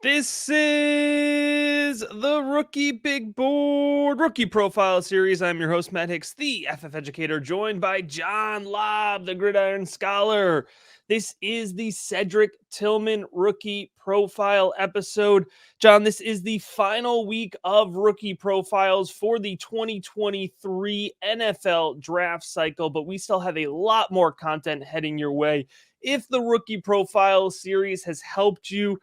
This is the Rookie Big Board Rookie Profile Series. I'm your host, Matt Hicks, the FF Educator, joined by John Lobb, the Gridiron Scholar. This is the Cedric Tillman Rookie Profile episode. John, this is the final week of rookie profiles for the 2023 NFL draft cycle, but we still have a lot more content heading your way. If the Rookie Profile Series has helped you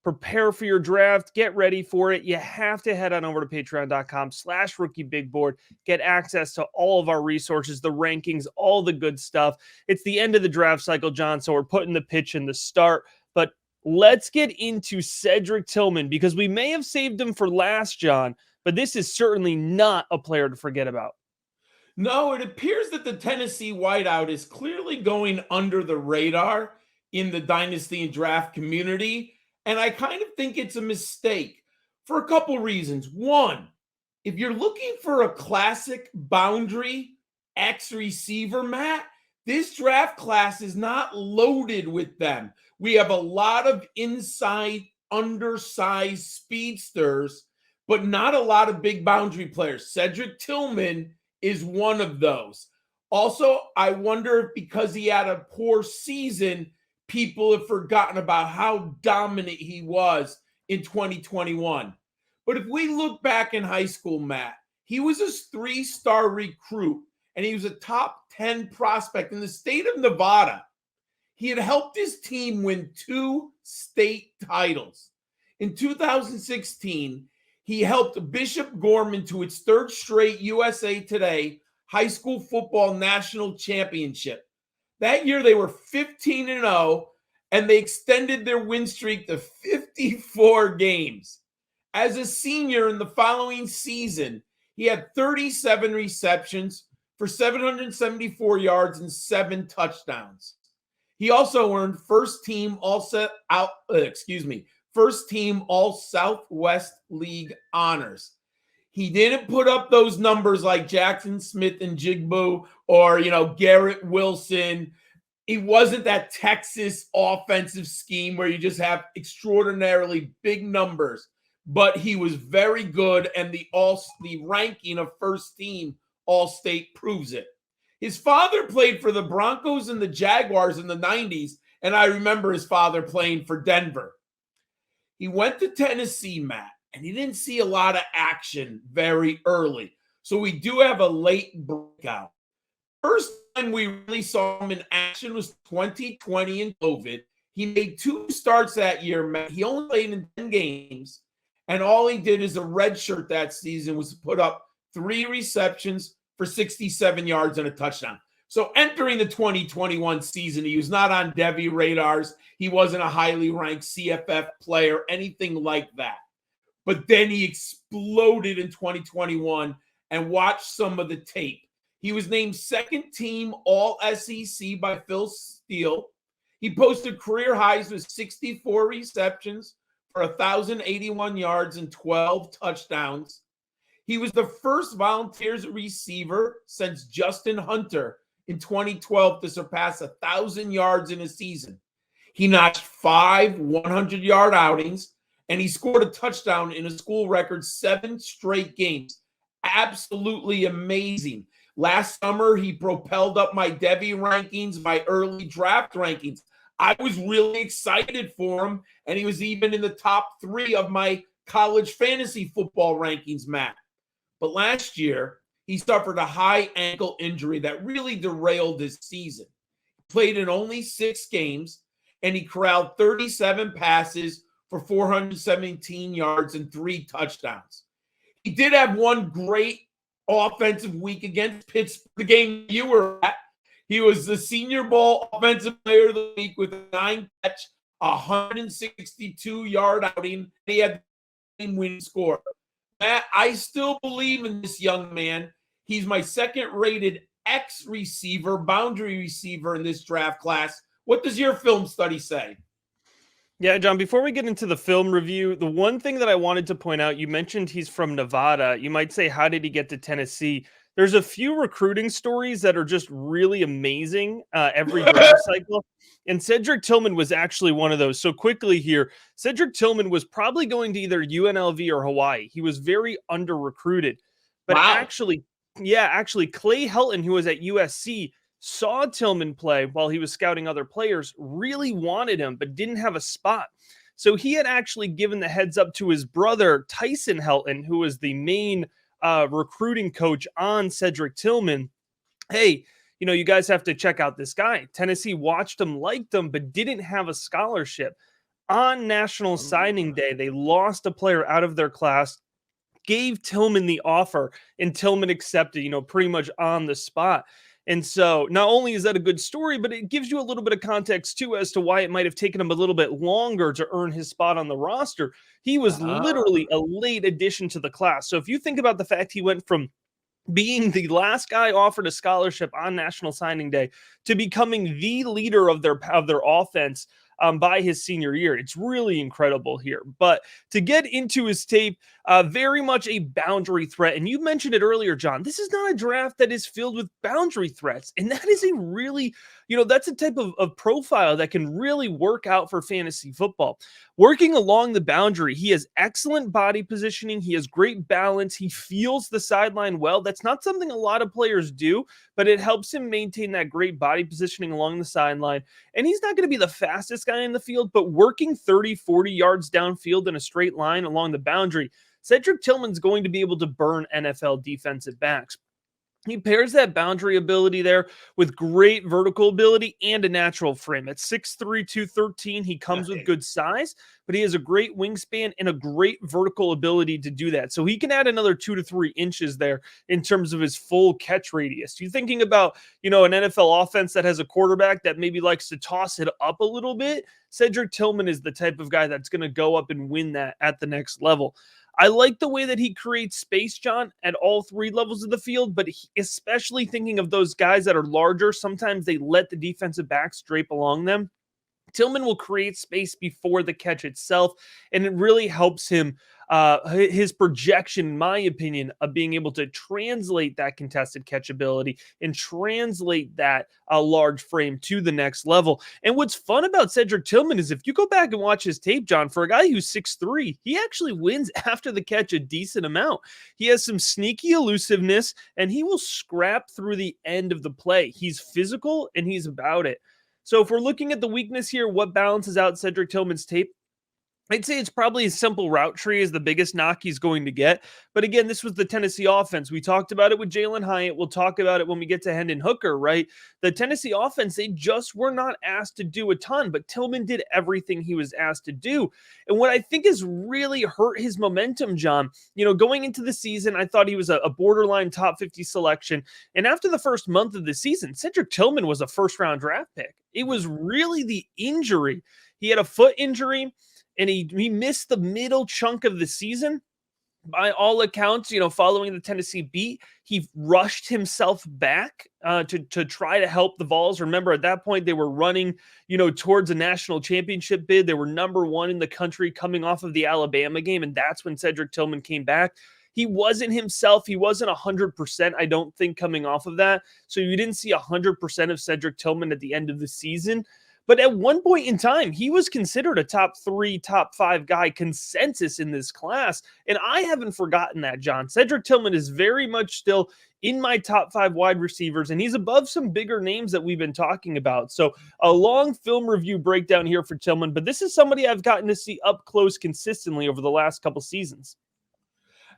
prepare for your draft, get ready for it, you have to head on over to patreon.com/rookiebigboard, get access to all of our resources, the rankings, all the good stuff. It's the end of the draft cycle, John, so we're putting the pitch in the start, but let's get into Cedric Tillman because we may have saved him for last, John, but this is certainly not a player to forget about. No, it appears that the Tennessee wideout is clearly going under the radar in the dynasty and draft community. And I kind of think it's a mistake for a couple reasons. One, if you're looking for a classic boundary X receiver, Matt, this draft class is not loaded with them. We have a lot of inside, undersized speedsters, but not a lot of big boundary players. Cedric Tillman is one of those. Also, I wonder if because he had a poor season, people have forgotten about how dominant he was in 2021. But if we look back in high school, Matt, he was a 3-star recruit and he was a top 10 prospect in the state of Nevada. He had helped his team win 2 state titles. In 2016, he helped Bishop Gorman to its 3rd straight USA Today high school football national championship. That year, they were 15-0, and they extended their win streak to 54 games. As a senior in the following season, he had 37 receptions for 774 yards and 7 touchdowns. He also earned first team All Southwest League honors. He didn't put up those numbers like Jackson Smith and Jigbo or, Garrett Wilson. He wasn't that Texas offensive scheme where you just have extraordinarily big numbers, but he was very good, and the ranking of first team All-State proves it. His father played for the Broncos and the Jaguars in the 90s, and I remember his father playing for Denver. He went to Tennessee, Matt, and he didn't see a lot of action very early. So we do have a late breakout. First time we really saw him in action was 2020 in COVID. He made 2 starts that year, Matt. He only played in 10 games, and all he did as a redshirt that season was put up 3 receptions for 67 yards and a touchdown. So entering the 2021 season, he was not on Devy radars. He wasn't a highly ranked CFF player, anything like that. But then he exploded in 2021, and watch some of the tape. He was named 2nd team All-SEC by Phil Steele. He posted career highs with 64 receptions for 1,081 yards and 12 touchdowns. He was the first Volunteers receiver since Justin Hunter in 2012 to surpass 1,000 yards in a season. He notched 5 100-yard outings, and he scored a touchdown in a school record 7 straight games. Absolutely amazing. Last summer, he propelled up my Devy rankings, my early draft rankings. I was really excited for him, and he was even in the top 3 of my college fantasy football rankings, Matt. But last year, he suffered a high ankle injury that really derailed his season. He played in only 6 games, and he corralled 37 passes for 417 yards and 3 touchdowns. He did have one great offensive week against Pittsburgh, the game you were at. He was the Senior Bowl Offensive Player of the Week with a 9-catch, 162-yard outing. And he had the game-winning score. Matt, I still believe in this young man. He's my 2nd-rated X receiver, boundary receiver in this draft class. What does your film study say? Yeah, John, before we get into the film review, the one thing that I wanted to point out, you mentioned he's from Nevada. You might say, how did he get to Tennessee? There's a few recruiting stories that are just really amazing every draft cycle. And Cedric Tillman was actually one of those. So quickly here, Cedric Tillman was probably going to either UNLV or Hawaii. He was very under recruited. But Wow. actually, Clay Helton, who was at USC, saw Tillman play while he was scouting other players, really wanted him, but didn't have a spot. So he had actually given the heads up to his brother, Tyson Helton, who was the main recruiting coach on Cedric Tillman. Hey, you guys have to check out this guy. Tennessee watched him, liked him, but didn't have a scholarship. On National Signing Day, they lost a player out of their class, gave Tillman the offer, and Tillman accepted, pretty much on the spot. And so not only is that a good story, but it gives you a little bit of context too as to why it might have taken him a little bit longer to earn his spot on the roster. He was literally a late addition to the class. So if you think about the fact he went from being the last guy offered a scholarship on National Signing Day to becoming the leader of their offense by his senior year. It's really incredible here. But to get into his tape, very much a boundary threat. And you mentioned it earlier, John. This is not a draft that is filled with boundary threats. And that is a really, that's a type of profile that can really work out for fantasy football. Working along the boundary, he has excellent body positioning. He has great balance. He feels the sideline well. That's not something a lot of players do, but it helps him maintain that great body positioning along the sideline. And he's not going to be the fastest guy in the field, but working 30, 40 yards downfield in a straight line along the boundary, Cedric Tillman's going to be able to burn NFL defensive backs. He pairs that boundary ability there with great vertical ability and a natural frame. At 6'3", 213, he comes with good size, but he has a great wingspan and a great vertical ability to do that. So he can add another 2 to 3 inches there in terms of his full catch radius. You're thinking about, an NFL offense that has a quarterback that maybe likes to toss it up a little bit. Cedric Tillman is the type of guy that's going to go up and win that at the next level. I like the way that he creates space, John, at all 3 levels of the field, but especially thinking of those guys that are larger, sometimes they let the defensive backs drape along them. Tillman will create space before the catch itself, and it really helps him, his projection, in my opinion, of being able to translate that contested catch ability and translate that large frame to the next level. And what's fun about Cedric Tillman is if you go back and watch his tape, John, for a guy who's 6'3", he actually wins after the catch a decent amount. He has some sneaky elusiveness, and he will scrap through the end of the play. He's physical, and he's about it. So if we're looking at the weakness here, what balances out Cedric Tillman's tape? I'd say it's probably a simple route tree is the biggest knock he's going to get. But again, this was the Tennessee offense. We talked about it with Jalen Hyatt. We'll talk about it when we get to Hendon Hooker, right? The Tennessee offense, they just were not asked to do a ton, but Tillman did everything he was asked to do. And what I think has really hurt his momentum, John, going into the season, I thought he was a borderline top 50 selection. And after the first month of the season, Cedric Tillman was a first-round draft pick. It was really the injury. He had a foot injury, and he missed the middle chunk of the season. By all accounts, following the Tennessee beat, he rushed himself back to try to help the Vols. Remember, at that point, they were running, towards a national championship bid. They were number 1 in the country coming off of the Alabama game, and that's when Cedric Tillman came back. He wasn't himself. He wasn't 100%, I don't think, coming off of that. So you didn't see 100% of Cedric Tillman at the end of the season. But at one point in time, he was considered a top 3, top 5 guy consensus in this class. And I haven't forgotten that, John. Cedric Tillman is very much still in my top 5 wide receivers, and he's above some bigger names that we've been talking about. So a long film review breakdown here for Tillman, but this is somebody I've gotten to see up close consistently over the last couple seasons.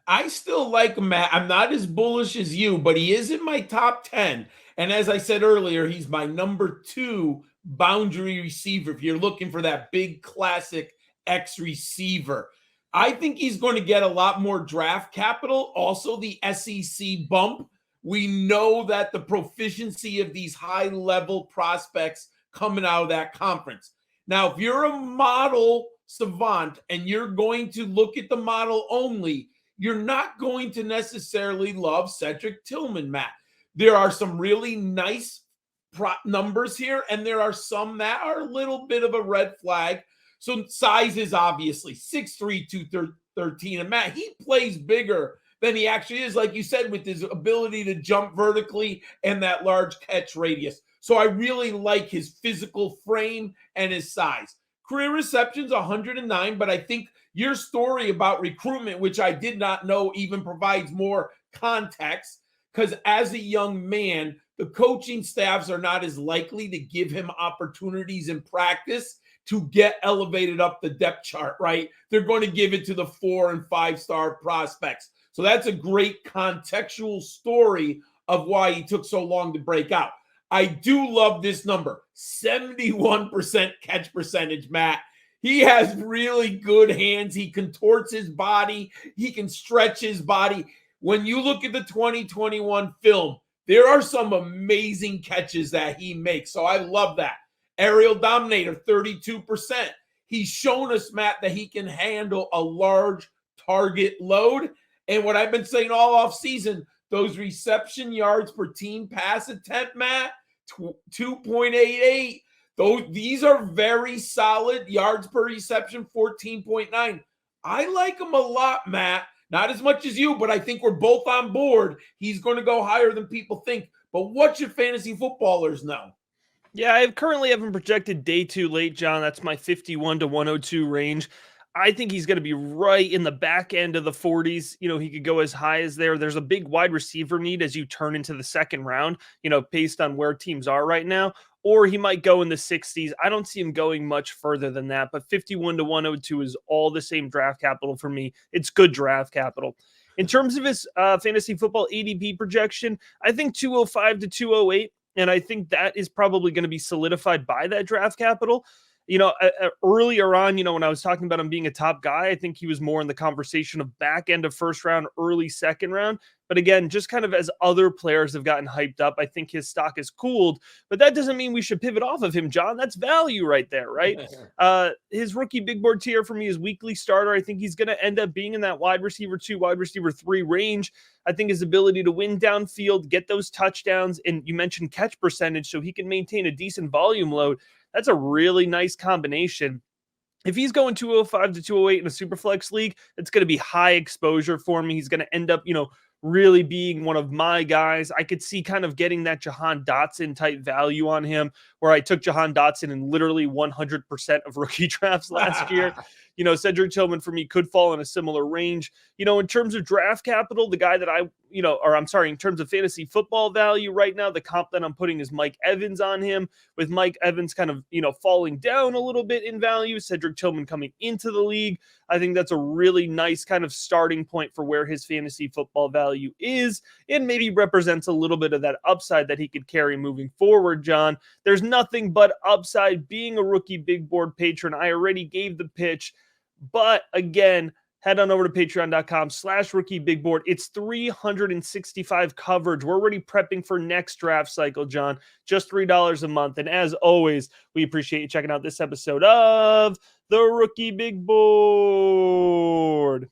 I still like him, Matt. I'm not as bullish as you, but he is in my top 10. And as I said earlier, he's my number 2 boundary receiver if you're looking for that big classic X receiver. I think he's going to get a lot more draft capital. Also, the SEC bump. We know that the proficiency of these high-level prospects coming out of that conference. Now, if you're a model savant and you're going to look at the model only, you're not going to necessarily love Cedric Tillman, Matt. There are some really nice numbers here, and there are some that are a little bit of a red flag. So size is obviously 6'3", 213. And Matt, he plays bigger than he actually is, like you said, with his ability to jump vertically and that large catch radius. So I really like his physical frame and his size. Career receptions 109, but I think your story about recruitment, which I did not know, even provides more context, because as a young man, the coaching staffs are not as likely to give him opportunities in practice to get elevated up the depth chart, right? They're going to give it to the 4 and 5-star prospects. So that's a great contextual story of why he took so long to break out. I do love this number, 71% catch percentage, Matt. He has really good hands. He contorts his body. He can stretch his body. When you look at the 2021 film, there are some amazing catches that he makes. So I love that. Aerial dominator, 32%. He's shown us, Matt, that he can handle a large target load. And what I've been saying all off season, those reception yards per team pass attempt, Matt, 2.88. These are very solid yards per reception, 14.9. I like him a lot, Matt. Not as much as you, but I think we're both on board. He's going to go higher than people think. But what should fantasy footballers know? Yeah, I currently have him projected day too late, John. That's my 51 to 102 range. I think he's going to be right in the back end of the 40s. He could go as high as there. There's a big wide receiver need as you turn into the second round, based on where teams are right now. Or he might go in the 60s. I don't see him going much further than that, but 51 to 102 is all the same draft capital for me. It's good draft capital. In terms of his fantasy football ADP projection, I think 205 to 208. And I think that is probably going to be solidified by that draft capital. Earlier on, when I was talking about him being a top guy, I think he was more in the conversation of back end of first round, early second round. But again, just kind of as other players have gotten hyped up, I think his stock has cooled. But that doesn't mean we should pivot off of him, John. That's value right there, right? His rookie big board tier for me is weekly starter. I think he's going to end up being in that wide receiver 2, wide receiver 3 range. I think his ability to win downfield, get those touchdowns, and you mentioned catch percentage, so he can maintain a decent volume load. That's a really nice combination. If he's going 205 to 208 in a Superflex league, it's going to be high exposure for me. He's going to end up, really being one of my guys. I could see kind of getting that Jahan Dotson type value on him, where I took Jahan Dotson in literally 100% of rookie drafts last year. Cedric Tillman for me could fall in a similar range. In terms of draft capital, the guy that in terms of fantasy football value right now, the comp that I'm putting is Mike Evans on him, with Mike Evans kind of, falling down a little bit in value, Cedric Tillman coming into the league. I think that's a really nice kind of starting point for where his fantasy football value is, and maybe represents a little bit of that upside that he could carry moving forward, John. There's nothing but upside being a rookie big board patron. I already gave the pitch, but again, head on over to patreon.com/rookiebigboard. It's 365 coverage. We're already prepping for next draft cycle, John. Just $3 a month. And as always, we appreciate you checking out this episode of the Rookie Big Board.